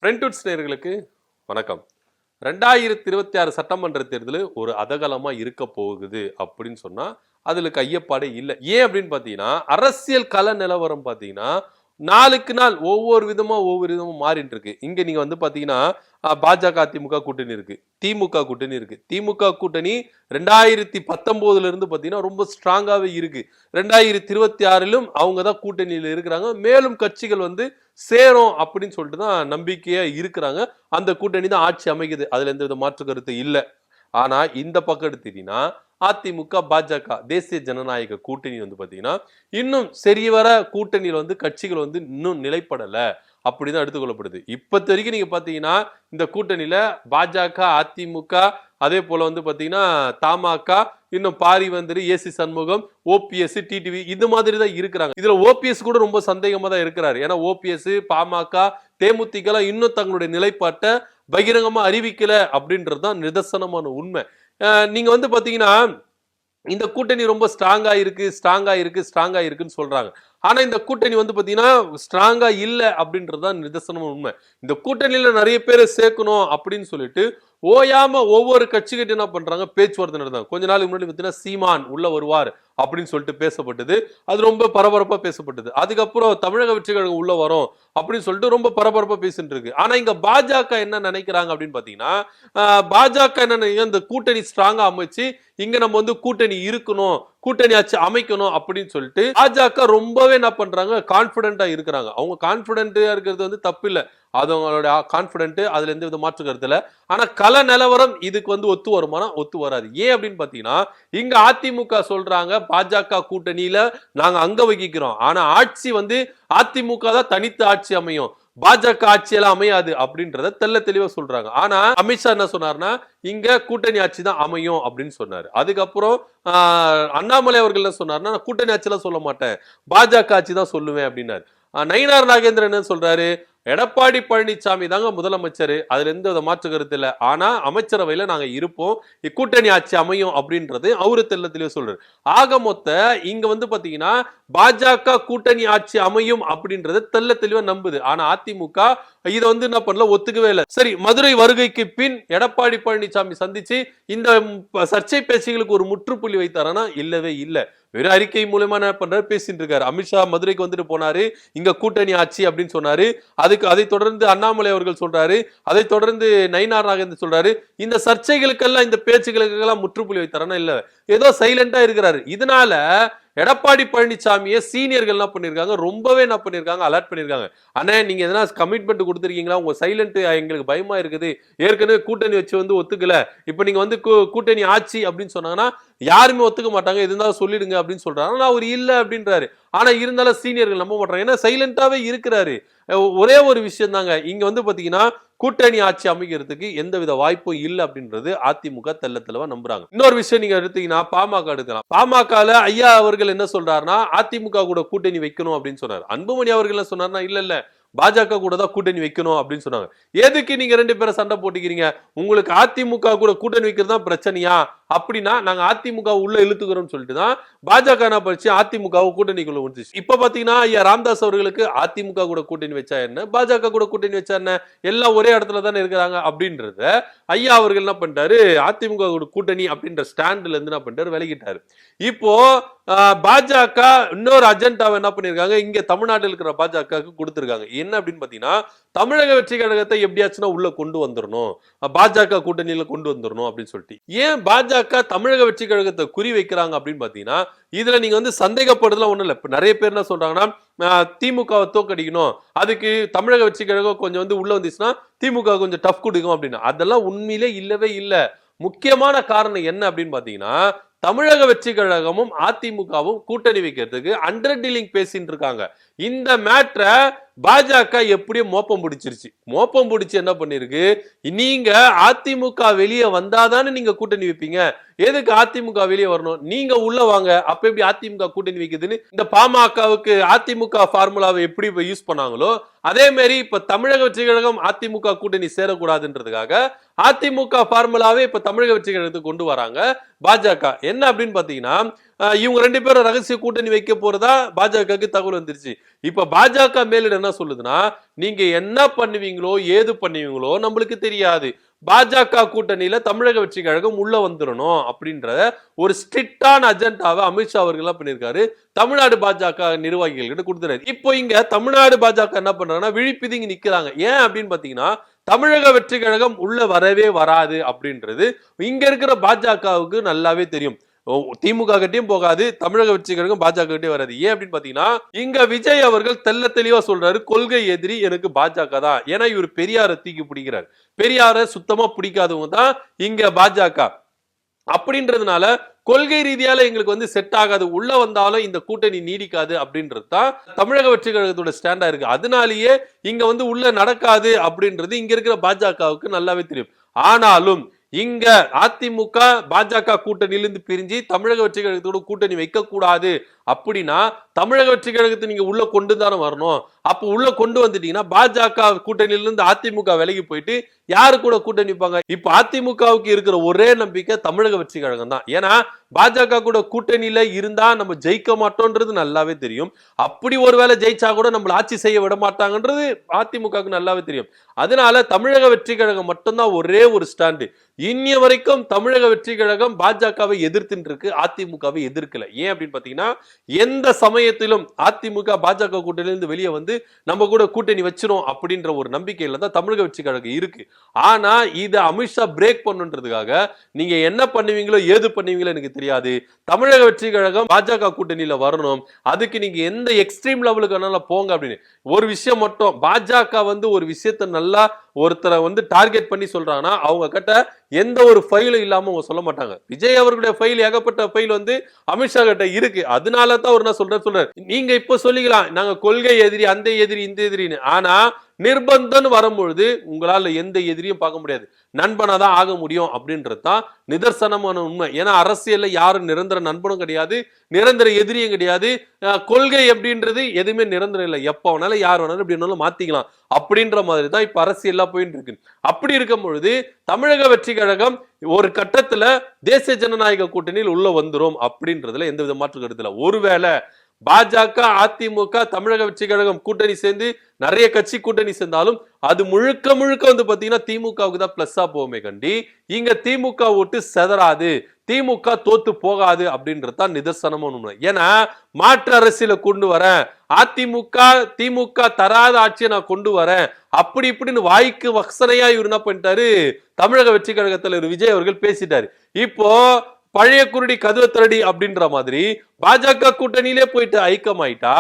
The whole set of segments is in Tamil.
ஃப்ரெண்ட்வுட்ஸ் நேயர்களுக்கு வணக்கம். 2026 சட்டமன்ற தேர்தல் ஒரு அதகலமா இருக்க போகுது அப்படின்னு சொன்னா அதுல ஐயப்பாடே இல்லை. ஏன் அப்படின்னு பாத்தீங்கன்னா அரசியல் கள நிலவரம் பாத்தீங்கன்னா நாளுக்கு நாள் ஒவ்வொரு விதமா மாறிட்டு இருக்கு. இங்க நீங்க வந்து பாத்தீங்கன்னா பாஜக அதிமுக கூட்டணி இருக்கு, திமுக கூட்டணி இருக்கு. திமுக கூட்டணி 2019 இருந்து பாத்தீங்கன்னா ரொம்ப ஸ்ட்ராங்காவே இருக்கு. 2026 அவங்க தான் கூட்டணியில இருக்கிறாங்க. மேலும் கட்சிகள் வந்து சேரும் அப்படின்னு சொல்லிட்டு தான் நம்பிக்கையா இருக்கிறாங்க. அந்த கூட்டணி தான் ஆட்சி அமைக்குது, அதுல எந்த வித மாற்று கருத்து இல்லை. ஆனா இந்த பக்கம் எடுத்தீங்கன்னா அதிமுக பாஜக தேசிய ஜனநாயக கூட்டணி வந்து பாத்தீங்கன்னா இன்னும் சரிவர கூட்டணியில் வந்து கட்சிகள் வந்து இன்னும் நிலைப்படல அப்படிதான் எடுத்துக்கொள்ளப்படுது. இப்ப வரைக்கும் நீங்க பாத்தீங்கன்னா இந்த கூட்டணியில பாஜக அதிமுக அதே போல வந்து பாத்தீங்கன்னா தமாக இன்னும் பாரி வந்து ஏசி சண்முகம் ஓபிஎஸ் டிடிவி இது மாதிரி தான் இருக்கிறாங்க. இதுல ஓபிஎஸ் கூட ரொம்ப சந்தேகமா தான் இருக்கிறாரு. ஏன்னா ஓபிஎஸ் பாமக தேமுதிக இன்னும் தங்களுடைய நிலைப்பாட்டை பகிரங்கமா அறிவிக்கல அப்படின்றதுதான் நிதர்சனமான உண்மை. நீங்க வந்து பாத்தீங்கன்னா இந்த கூட்டணி ரொம்ப ஸ்ட்ராங்கா இருக்குன்னு சொல்றாங்க. ஆனா இந்த கூட்டணி வந்து பாத்தீங்கன்னா ஸ்ட்ராங்கா இல்ல அப்படின்றதுதான் நிதர்சனமான உண்மை. இந்த கூட்டணியில நிறைய பேரை சேர்க்கணும் அப்படின்னு சொல்லிட்டு ஓயாம ஒவ்வொரு கட்சிகிட்ட என்ன பண்றாங்க, பேச்சுவார்த்தை நடந்தாங்க. கொஞ்ச நாளுக்கு முன்னாடி பாத்தீங்கன்னா சீமான் உள்ள வருவார் அப்படின்னு சொல்லிட்டு பேசப்பட்டது. அது ரொம்ப பரபரப்பா பேசப்பட்டது. அதுக்கப்புறம் தமிழக வெற்றி கழகம் உள்ள வரும் அப்படின்னு சொல்லிட்டு ரொம்ப பரபரப்பா பேசிட்டு இருக்கு. ஆனா இங்க பாஜக என்ன நினைக்கிறாங்க அப்படின்னு பாத்தீங்கன்னா பாஜக என்ன இந்த கூட்டணி ஸ்ட்ராங்கா அமைச்சு இங்க நம்ம வந்து கூட்டணி இருக்கணும், கூட்டணி ஆட்சி அமைக்கணும் அப்படின்னு சொல்லிட்டு பாஜக ரொம்பவே என்ன பண்றாங்க, கான்பிடென்டா இருக்கிறாங்க. அவங்க கான்பிடென்டா இருக்கிறது வந்து தப்பு இல்லை, அது அவங்களோட கான்பிடென்ட், அதுல எந்த வித மாற்று கருத்து இல்லை. ஆனா கள நிலவரம் இதுக்கு வந்து ஒத்து வருமானா ஒத்து வராது. ஏன் அப்படின்னு பாத்தீங்கன்னா இங்க அதிமுக சொல்றாங்க பாஜக கூட்டணியில நாங்க அங்க வகிக்கிறோம், ஆனா ஆட்சி வந்து அதிமுக தான் தனித்து ஆட்சி அமையும், பாஜக ஆட்சியெல்லாம் அமையாது அப்படின்றத தெல்ல தெளிவா சொல்றாங்க. ஆனா அமித்ஷா என்ன சொன்னார்னா இங்க கூட்டணி ஆட்சி தான் அமையும் அப்படின்னு சொன்னாரு. அதுக்கப்புறம் அண்ணாமலை அவர்கள் என்ன சொன்னார்னா கூட்டணி ஆட்சி எல்லாம் சொல்ல மாட்டேன், பாஜக ஆட்சி தான் சொல்லுவேன் அப்படின்னாரு. நயினார் நாகேந்திரன் என்ன சொல்றாரு, எடப்பாடி பழனிசாமி தாங்க முதலமைச்சர், அதுல எந்த வித மாற்று கருத்து இல்லை, ஆனா அமைச்சரவையில நாங்க இருப்போம், கூட்டணி ஆட்சி அமையும் அப்படின்றது அவரு தெல்ல தெளிவா சொல்றாரு. ஆக மொத்த இங்க வந்து பாத்தீங்கன்னா பாஜக கூட்டணி ஆட்சி அமையும் அப்படின்றது தெல்ல தெளிவா நம்புது. ஆனா அதிமுக இதை வந்து என்ன பண்ணல, ஒத்துக்கவே இல்லை. சரி, மதுரை வருகைக்கு பின் எடப்பாடி பழனிசாமி சந்திச்சு இந்த சர்ச்சை பேச்சுகளுக்கு ஒரு முற்றுப்புள்ளி வைத்தாரனா இல்லவே இல்லை. வெறும் அறிக்கை மூலமா என்ன பண்றாரு, பேசிட்டு இருக்காரு. அமித்ஷா மதுரைக்கு வந்துட்டு போனாரு, இங்க கூட்டணி ஆட்சி அப்படின்னு சொன்னாரு. அதை தொடர்ந்து அண்ணாமலை அவர்கள் சொல்றாரு, அதை தொடர்ந்து நயினார் நாகேந்திரன் சொல்றாரு. இந்த சர்ச்சைகளுக்கெல்லாம் இந்த பேச்சுகளுக்கெல்லாம் முற்றுப்புள்ளி வைத்தாரனா இல்ல, ஏதோ சைலண்டா இருக்கிறாரு. இதனால எடப்பாடி பழனிசாமியை சீனியர்கள் என்ன பண்ணிருக்காங்க, ரொம்பவே என்ன பண்ணிருக்காங்க, அலர்ட் பண்ணிருக்காங்க. அண்ணே நீங்க எதனா கமிட்மெண்ட் கொடுத்துருக்கீங்களா, உங்க சைலண்ட் எங்களுக்கு பயமா இருக்குது, ஏற்கனவே கூட்டணி வச்சு வந்து ஒத்துக்கல, இப்ப நீங்க வந்து கூட்டணி ஆட்சி அப்படின்னு சொன்னாங்கன்னா யாருமே ஒத்துக்க மாட்டாங்க, எது இருந்தாலும் சொல்லிடுங்க அப்படின்னு சொல்றாங்க. ஆனா அவர் இல்ல அப்படின்றாரு. ஆனா இருந்தாலும் சீனியர்கள் நம்ப மாட்டாங்க, ஏன்னா சைலண்டாவே இருக்கிறாரு. ஒரே ஒரு விஷயம் தாங்க, இங்க வந்து பாத்தீங்கன்னா கூட்டணி ஆட்சி அமைக்கிறதுக்கு எந்தவித வாய்ப்பும் இல்லை அப்படின்றது அதிமுக தெல்ல தெளிவா நம்புறாங்க. இன்னொரு விஷயம் நீங்க எடுத்தீங்கன்னா பாமக எடுக்கலாம். பாமகல ஐயா அவர்கள் என்ன சொல்றாருன்னா அதிமுக கூட கூட்டணி வைக்கணும் அப்படின்னு சொன்னார். அன்புமணி அவர்கள் என்ன சொன்னார்னா இல்ல பாஜக கூட தான் கூட்டணி வைக்கணும் அப்படின்னு சொன்னாங்க. எதுக்கு நீங்க ரெண்டு பேரும் சண்டை போட்டுக்கிறீங்க, உங்களுக்கு அதிமுக கூட கூட்டணி வைக்கிறது தான் பிரச்சனையா, அப்படின்னா நாங்க அதிமுக உள்ள இழுத்துக்கிறோம் சொல்லிட்டு தான் பாஜக என்ன படிச்சு அதிமுக கூட்டணிக்குள்ள வந்துச்சு. இப்ப பாத்தீங்கன்னா ஐயா ராமதாஸ் அவர்களுக்கு அதிமுக கூட கூட்டணி வச்சா என்ன, பாஜக கூட கூட்டணி வச்சா என்ன, எல்லாம் ஒரே இடத்துல தானே இருக்கிறாங்க அப்படின்றத ஐயா அவர்கள் என்ன பண்ணிட்டாரு, அதிமுக கூட கூட்டணி அப்படின்ற ஸ்டாண்ட்ல இருந்து என்ன பண்ணிட்டாரு, விலகிட்டாரு. இப்போ பாஜக இன்னொரு அஜெண்டாவை என்ன பண்ணிருக்காங்க, இங்க தமிழ்நாட்டில் இருக்கிற பாஜக கொடுத்திருக்காங்க. என்ன அப்படின்னு பாத்தீங்கன்னா தமிழக வெற்றி கழகத்தை எப்படியாச்சுன்னா உள்ள கொண்டு வந்துடணும், பாஜக கூட்டணியில கொண்டு வந்துடணும் அப்படின்னு சொல்லிட்டு. ஏன் பாஜக தமிழக வெற்றி கழகத்தை குறி வைக்கிறாங்க அப்படின்னு பாத்தீங்கன்னா இதுல நீங்க வந்து சந்தேகப்படுறதுலாம் ஒண்ணும் இல்லை. இப்ப நிறைய பேர் என்ன சொல்றாங்கன்னா திமுகவை தோக்கடிக்கணும், அதுக்கு தமிழக வெற்றி கழகம் கொஞ்சம் வந்து உள்ள வந்துச்சுன்னா திமுக கொஞ்சம் டஃப் கொடுக்கும் அப்படின்னு. அதெல்லாம் உண்மையிலே இல்லவே இல்லை. முக்கியமான காரணம் என்ன அப்படின்னு பாத்தீங்கன்னா தமிழக வெற்றி கழகமும் அதிமுகவும் கூட்டணி வைக்கிறதுக்கு அண்டர் டீலிங் பேசிட்டு இருக்காங்க. இந்த மேட்ரை பாஜக எப்படியும் மோப்பம் பிடிச்சிருச்சு. மோப்பம் பிடிச்சு என்ன பண்ணிருக்கு, நீங்க அதிமுக வெளியே வந்தாதானே நீங்க கூட்டணி வைப்பீங்க, எதுக்கு அதிமுக வெளியே வரணும், நீங்க உள்ள வாங்க, அப்ப எப்படி அதிமுக கூட்டணி வைக்குதுன்னு இந்த பாமகவுக்கு அதிமுக ஃபார்முலாவை எப்படி யூஸ் பண்ணாங்களோ அதே மாதிரி இப்ப தமிழக வெற்றி கழகம் அதிமுக கூட்டணி சேரக்கூடாதுன்றதுக்காக அதிமுக ஃபார்முலாவே இப்ப தமிழக வெற்றி கழகத்துக்கு கொண்டு வராங்க பாஜக. என்ன அப்படின்னு பாத்தீங்கன்னா இவங்க 2 பேரும் ரகசிய கூட்டணி வைக்க போறதா பாஜகவுக்கு தகவல் வந்துருச்சு. இப்ப பாஜக மேலிடம் என்ன சொல்லுதுன்னா, நீங்க என்ன பண்ணுவீங்களோ ஏது பண்ணுவீங்களோ நம்மளுக்கு தெரியாது. பாஜக கூட்டணியில தமிழக வெற்றி கழகம் உள்ள வந்துடணும் அப்படின்ற ஒரு ஸ்ட்ரிக்டான அஜெண்டாவை அமித்ஷா அவர்கள் பண்ணியிருக்காரு. தமிழ்நாடு பாஜக நிர்வாகிகள் கிட்ட கொடுத்துறாரு. இப்போ இங்க தமிழ்நாடு பாஜக என்ன பண்றாங்கன்னா விழிப்பிதுங்கி நிக்கிறாங்க. ஏன் அப்படின்னு பாத்தீங்கன்னா, தமிழக வெற்றி கழகம் உள்ள வரவே வராது அப்படின்றது இங்க இருக்கிற பாஜகவுக்கு நல்லாவே தெரியும். திமுக கிட்டையும் போகாது, தமிழக வெற்றி கழகம் பாஜக கிட்டே வராது. ஏன் அப்படின்னு பாத்தீங்கன்னா, இங்க விஜய் அவர்கள் தெல்ல தெளிவா சொல்றாரு, கொள்கை எதிரி எனக்கு பாஜக தான். ஏன்னா இவர் பெரியார தூக்கி பிடிக்கிறார். பெரியார சுத்தமா பிடிக்காதவங்க தான் இங்க பாஜக. அப்படின்றதுனால கொள்கை ரீதியால எங்களுக்கு செட் ஆகாது, உள்ள வந்தாலும் இந்த கூட்டணி நீடிக்காது அப்படின்றது தான் தமிழக வெற்றி கழகத்தோட ஸ்டாண்டா இருக்கு. அதனாலேயே இங்க உள்ள நடக்காது அப்படின்றது இங்க இருக்கிற பாஜகவுக்கு நல்லாவே தெரியும். ஆனாலும் இங்க அதிமுக பாஜக கூட்டணியிலிருந்து பிரிஞ்சு தமிழக வெற்றி கழகத்தோட கூட்டணி வைக்க கூடாது அப்படின்னா தமிழக வெற்றி கழகத்தை நீங்க உள்ள கொண்டு தானே வரணும். அப்ப உள்ள கொண்டு வந்துட்டீங்கன்னா பாஜக கூட்டணியிலிருந்து அதிமுக விலகி போயிட்டு யாரு கூட கூட்டணி வைப்பாங்க? இப்ப அதிமுகவுக்கு இருக்கிற ஒரே நம்பிக்கை தமிழக வெற்றி கழகம் தான். ஏன்னா பாஜக கூட கூட்டணியில இருந்தா நம்ம ஜெயிக்க மாட்டோம்ன்றது நல்லாவே தெரியும். அப்படி ஒருவேளை ஜெயிச்சா கூட நம்மள ஆட்சி செய்ய விட மாட்டாங்கன்றது அதிமுகவுக்கு நல்லாவே தெரியும். அதனால தமிழக வெற்றி கழகம் மட்டும்தான் ஒரே ஒரு ஸ்டாண்டு. இன்னிய வரைக்கும் தமிழக வெற்றி கழகம் பாஜகவை எதிர்த்துட்டு இருக்கு, அதிமுகவை எதிர்க்கல. ஏன் அப்படின்னு பாத்தீங்கன்னா, எந்த சமயத்திலும் அதிமுக பாஜக கூட்டணியிலிருந்து வெளியே நம்ம கூட கூட்டணி வச்சிரும் அப்படின்ற ஒரு நம்பிக்கையில தான் தமிழக வெற்றி கழகம் இருக்கு. ஆனா இத அமித்ஷா பிரேக் பண்ணுன்றதுக்காக நீங்க என்ன பண்ணுவீங்களோ ஏது பண்ணுவீங்களோ எனக்கு தெரியாது, தமிழக வெற்றி கழகம் பாஜக கூட்டணியில வரணும், அதுக்கு நீங்க எந்த எக்ஸ்ட்ரீம் லெவலுக்கு வேணாலும் போங்க அப்படின்னு ஒரு விஷயம் மட்டும். பாஜக ஒரு விஷயத்தை நல்லா ஒருத்தரை டார்கெட் பண்ணி சொல்றாங்கன்னா அவங்க கிட்ட எந்த ஒரு ஃபைலும் இல்லாம அவங்க சொல்ல மாட்டாங்க. விஜய் அவர்களுடைய ஃபைல் ஏகப்பட்ட ஃபைல் அமித்ஷா கிட்ட இருக்கு. அதனால தான் அவர் என்ன சொல்றாரு, நீங்க இப்ப சொல்லிக்கலாம் நாங்க கொள்கை எதிரி, அந்த எதிரி, இந்த எதிரின்னு. ஆனா நிர்பந்தம் வரும்பொழுது உங்களால எந்த எதிரியும் பார்க்க முடியாது, நண்பனாதான் ஆக முடியும் அப்படின்றது தான் நிதர்சனமான உண்மை. ஏன்னா அரசியல்ல யாரும் நிரந்தர நண்பனும் கிடையாது, நிரந்தர எதிரியும் கிடையாது. கொள்கை அப்படின்றது எதுவுமே நிரந்தரம் இல்லை, எப்ப வேணாலும் யார் வேணாலும் எப்படி வேணாலும் மாத்திக்கலாம் அப்படின்ற மாதிரி தான் இப்ப அரசியல் போயிட்டு இருக்கு. அப்படி இருக்கும் பொழுது தமிழக வெற்றி கழகம் ஒரு கட்டத்துல தேசிய ஜனநாயக கூட்டணியில் உள்ள வந்துரும் அப்படின்றதுல எந்த வித மாற்று கருத்து இல்லை. ஒருவேளை பாஜக அதிமுக தமிழக வெற்றி கழகம் கூட்டணி சேர்ந்து நிறைய கட்சி கூட்டணி சேர்ந்தாலும் அது முழுக்க முழுக்க பாத்தீங்கன்னா திமுகவுக்கு தான் பிளஸ்ஸா போகுமே கண்டி இங்க திமுக ஓட்டு செதறாது, திமுக தோத்து போகாது அப்படின்றதுதான் நிதர்சனமான உண்மை. ஏன்னா மாற்று அரசியல கொண்டு வரேன், அதிமுக திமுக தராத ஆட்சியை நான் கொண்டு வரேன் அப்படி இப்படின்னு வாய்க்கு வக்சனையா இவர் என்ன பண்ணிட்டாரு, தமிழக வெற்றி கழகத்தில் விஜய் அவர்கள் பேசிட்டாரு. இப்போ பழைய குருடி கதவை திரடி அப்படின்ற மாதிரி பாஜக கூட்டணியிலே போயிட்டு ஐக்கியமாயிட்டா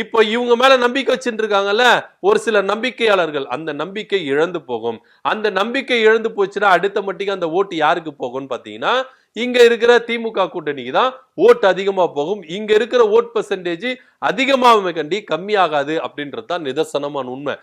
இப்ப இவங்க மேல நம்பிக்கை வச்சுட்டு இருக்காங்கல்ல ஒரு சில நம்பிக்கையாளர்கள், அந்த நம்பிக்கை இழந்து போகும். அந்த நம்பிக்கை இழந்து போச்சுன்னா அடுத்த மட்டிக்கு அந்த ஓட்டு யாருக்கு போகும்னு பாத்தீங்கன்னா இங்க இருக்கிற திமுக கூட்டணிக்கு தான் ஓட்டு அதிகமா போகும். இங்க இருக்கிற ஓட் பெர்சன்டேஜ் அதிகமாக கண்டி கம்மியாகாது அப்படின்றது தான் நிதர்சனமான உண்மை.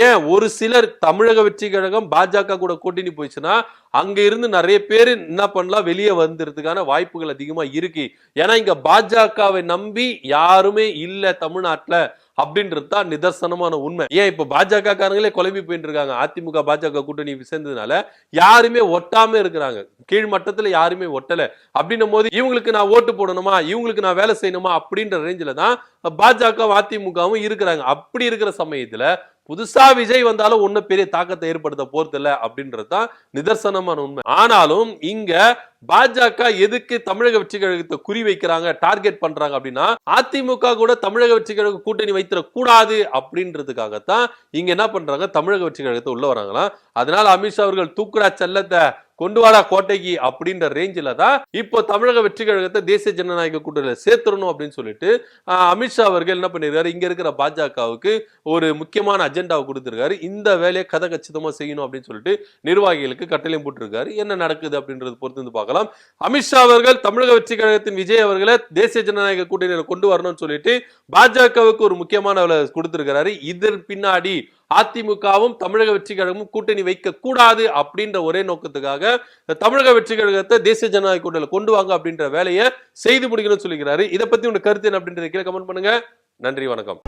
ஏன் ஒரு சிலர் தமிழக வெற்றி கழகம் பாஜக கூட கூட்டணி போயிடுச்சுன்னா அங்க இருந்து நிறைய பேர் என்ன பண்ணலாம், வெளியே வந்துறதுக்கான வாய்ப்புகள் அதிகமா இருக்கு. ஏன்னா இங்க பாஜகவை நம்பி யாருமே இல்ல தமிழ்நாட்டுல அப்படின்றது தான் நிதர்சனமான உண்மை. ஏன் இப்ப பாஜக காரங்களே குழம்பி போயிட்டு இருக்காங்க, அதிமுக பாஜக கூட்டணி சேர்ந்ததுனால யாருமே ஒட்டாம இருக்கிறாங்க, கீழ் மட்டத்துல யாருமே ஒட்டல. அப்படின்னும் போது இவங்களுக்கு நான் ஓட்டு போடணுமா, இவங்களுக்கு நான் வேலை செய்யணுமா அப்படின்ற ரேஞ்சில தான் பாஜக அதிமுகவும் இருக்கிறாங்க. அப்படி இருக்கிற சமயத்துல புதுசா விஜய் வந்தாலும் ஒன்னும் பெரிய தாக்கத்தை ஏற்படுத்த போறது இல்ல அப்படின்றதுதான் நிதர்சனமான உண்மை. ஆனாலும் இங்க பாஜக எதுக்கு தமிழக வெற்றி கழகத்தை குறி வைக்கிறாங்க, டார்கெட் பண்றாங்க அப்படின்னா அதிமுக கூட தமிழக வெற்றி கழக கூட்டணி வைத்திட கூடாது அப்படின்றதுக்காகத்தான் இங்க என்ன பண்றாங்க, தமிழக வெற்றி கழகத்தை உள்ள வராங்களாம். அதனால அமித்ஷா அவர்கள் தூக்குடா செல்லத்தை கொண்டு வாடா கோட்டைக்கு அப்படின்ற ரேஞ்சில தான் இப்போ தமிழக வெற்றி கழகத்தை தேசிய ஜனநாயக கூட்டணியில சேர்த்துடணும் அப்படின்னு சொல்லிட்டு அமித்ஷா அவர்கள் என்ன பண்ணிருக்காரு, இங்க இருக்கிற பாஜகவுக்கு ஒரு முக்கியமான அஜெண்டாவை கொடுத்திருக்காரு. இந்த வேலையை கதை கச்சிதமா செய்யணும் அப்படின்னு சொல்லிட்டு நிர்வாகிகளுக்கு கட்டளையும் போட்டிருக்காரு. என்ன நடக்குது அப்படின்றது பொறுத்து பார்க்கலாம். அமித்ஷா அவர்கள் தமிழக வெற்றி கழகத்தின் விஜய் அவர்களை தேசிய ஜனநாயக கூட்டணியில கொண்டு வரணும்னு சொல்லிட்டு பாஜகவுக்கு ஒரு முக்கியமான வேலை கொடுத்திருக்கிறாரு. இதன் பின்னாடி அதிமுகவும் தமிழக வெற்றி கழகமும் கூட்டணி வைக்க கூடாது அப்படின்ற ஒரே நோக்கத்துக்காக தமிழக வெற்றி கழகத்தை தேசிய ஜனநாயக கூட்டணியில கொண்டு வாங்க அப்படின்ற வேலையை செய்து முடிக்கணும்னு சொல்லிக்கிறாரு. இதை பத்தி உங்க கருத்து என்ன அப்படின்றத கீழே கமெண்ட் பண்ணுங்க. நன்றி, வணக்கம்.